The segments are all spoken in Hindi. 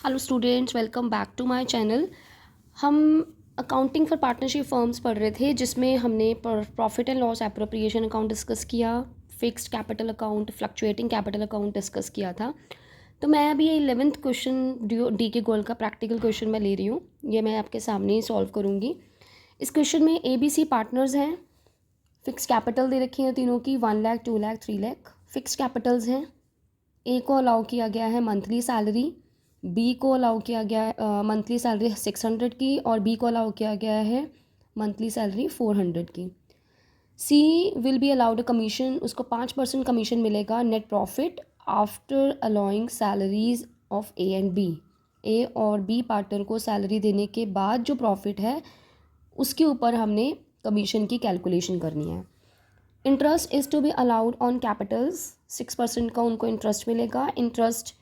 Hello students, welcome back to my channel. हम अकाउंटिंग फॉर पार्टनरशिप फर्म्स पढ़ रहे थे, जिसमें हमने profit and loss appropriation account discuss किया, fixed capital account, fluctuating capital account discuss किया था। तो मैं अभी ये 11th question D K Goel का प्रैक्टिकल क्वेश्चन मैं ले रही हूँ। ये मैं आपके सामने ही सॉल्व करूँगी। इस क्वेश्चन में ABC पार्टनर्स हैं, फिक्स कैपिटल दे रखी है तीनों की 1 लाख, 2 लाख, 3 लाख। फिक्स कैपिटल्स हैं। ए को अलाउ किया गया है मंथली सैलरी, बी को अलाउ किया गया है मंथली सैलरी 600 की, और बी को अलाउ किया गया है मंथली सैलरी 400 की। She will be allowed a commission, उसको 5% कमीशन मिलेगा net profit after allowing salaries of A and B. A और बी पार्टनर को सैलरी देने के बाद जो प्रॉफिट है उसके ऊपर हमने कमीशन की कैलकुलेशन करनी है। Interest is to be allowed on capitals, 6% का उनको इंटरेस्ट मिलेगा। इंटरेस्ट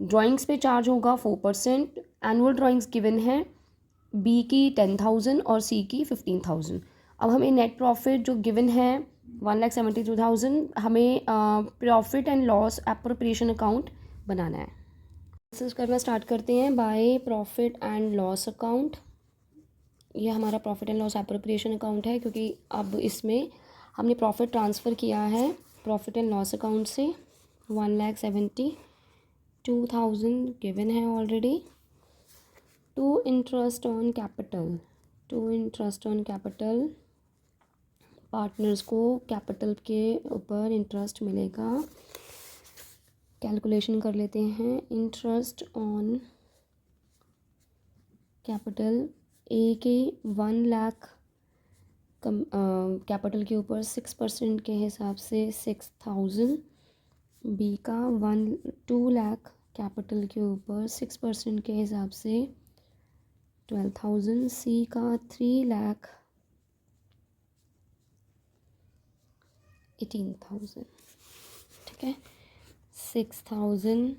ड्राइंग्स पे चार्ज होगा 4%। एनुअल ड्राइंग्स गिवन है, बी की 10,000 और सी की 15,000। अब हमें नेट प्रॉफिट जो गिवन है 1,72,000, हमें profit and loss appropriation account बनाना है। डिस्कस करना स्टार्ट करते हैं by profit and loss account. ये हमारा profit and loss appropriation account है, क्योंकि अब इसमें हमने प्रॉफिट ट्रांसफ़र किया है प्रॉफिट एंड लॉस अकाउंट से। 1,72,000 गिवन है already. To interest on capital, partners को कैपिटल के ऊपर इंटरेस्ट मिलेगा। कैलकुलेशन कर लेते हैं। इंटरेस्ट ऑन कैपिटल, ए के 1 लाख कैपिटल के ऊपर 6% के हिसाब से 6,000। बी का 2 लाख कैपिटल के ऊपर 6% के हिसाब से 12,000। सी का 3 लाख 18,000। ठीक है, 6,000,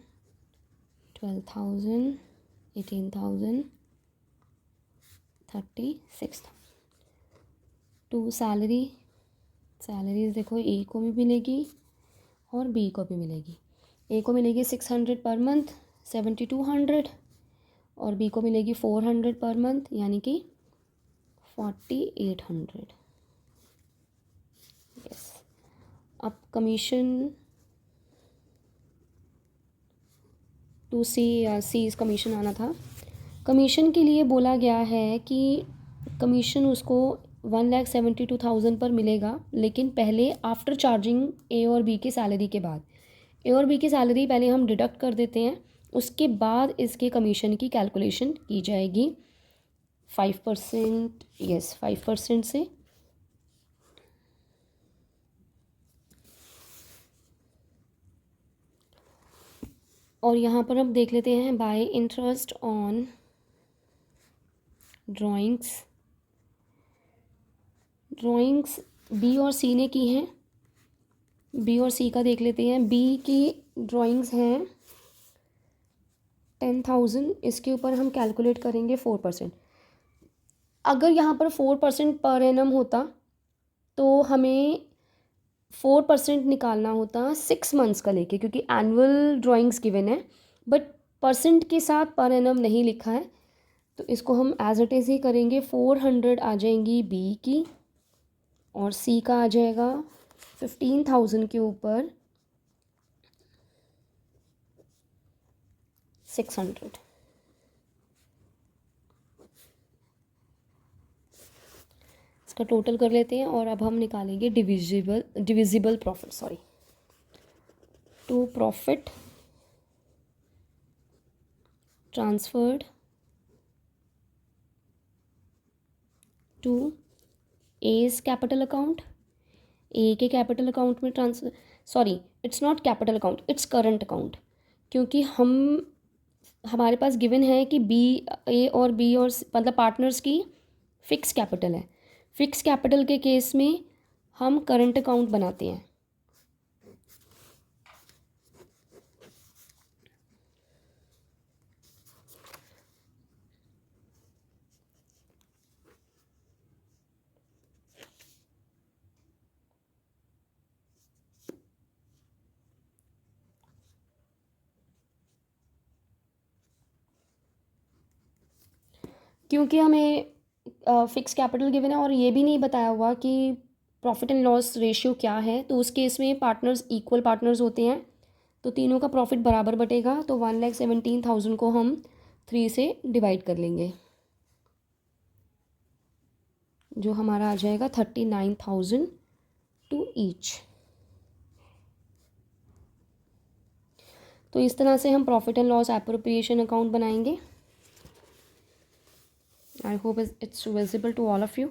12,000, 18,000, 36,000। टू सैलरीज देखो, ए को भी मिलेगी और बी को भी मिलेगी। ए को मिलेगी 600 पर मंथ, 7,200, और बी को मिलेगी 400 पर मंथ, यानी कि 4,800। यस। अब कमीशन टू सी कमीशन आना था। कमीशन के लिए बोला गया है कि कमीशन उसको 1,72,000 पर मिलेगा, लेकिन पहले आफ्टर चार्जिंग ए और बी की सैलरी के बाद। ए और बी की सैलरी पहले हम डिडक्ट कर देते हैं, उसके बाद इसके कमीशन की कैलकुलेशन की जाएगी 5%। यस, 5% से। और यहाँ पर हम देख लेते हैं by interest on drawings B और सी ने की हैं। बी और सी का देख लेते हैं। बी की ड्राइंग्स हैं 10,000, इसके ऊपर हम कैलकुलेट करेंगे 4%। अगर यहाँ पर 4% पर एनम होता तो हमें 4% निकालना होता 6 मंथ्स का लेके, क्योंकि एनुअल ड्राइंग्स गिवन है, बट परसेंट के साथ पर एनम नहीं लिखा है। तो इसको हम एज इट इज़ ही करेंगे। 400 आ जाएंगी बी की, और सी का आ जाएगा 15,000 के ऊपर 600। इसका टोटल कर लेते हैं, और अब हम निकालेंगे divisible profit. To profit transferred to A's capital account. A के कैपिटल अकाउंट में transfer, sorry, it's not capital account, it's current account, क्योंकि हमारे पास गिवन है कि ए और बी और मतलब पार्टनर्स की फिक्स कैपिटल है। फिक्स कैपिटल के केस में हम करंट अकाउंट बनाते हैं। क्योंकि हमें फ़िक्स कैपिटल गिवन है और ये भी नहीं बताया हुआ कि प्रॉफिट एंड लॉस रेशियो क्या है, तो उस केस में पार्टनर्स इक्वल पार्टनर्स होते हैं, तो तीनों का प्रॉफिट बराबर बटेगा। तो 1,17,000 को हम 3 से डिवाइड कर लेंगे, जो हमारा आ जाएगा 39,000 टू ईच। तो इस तरह से हम profit and loss appropriation account बनाएंगे। I hope it's visible to all of you.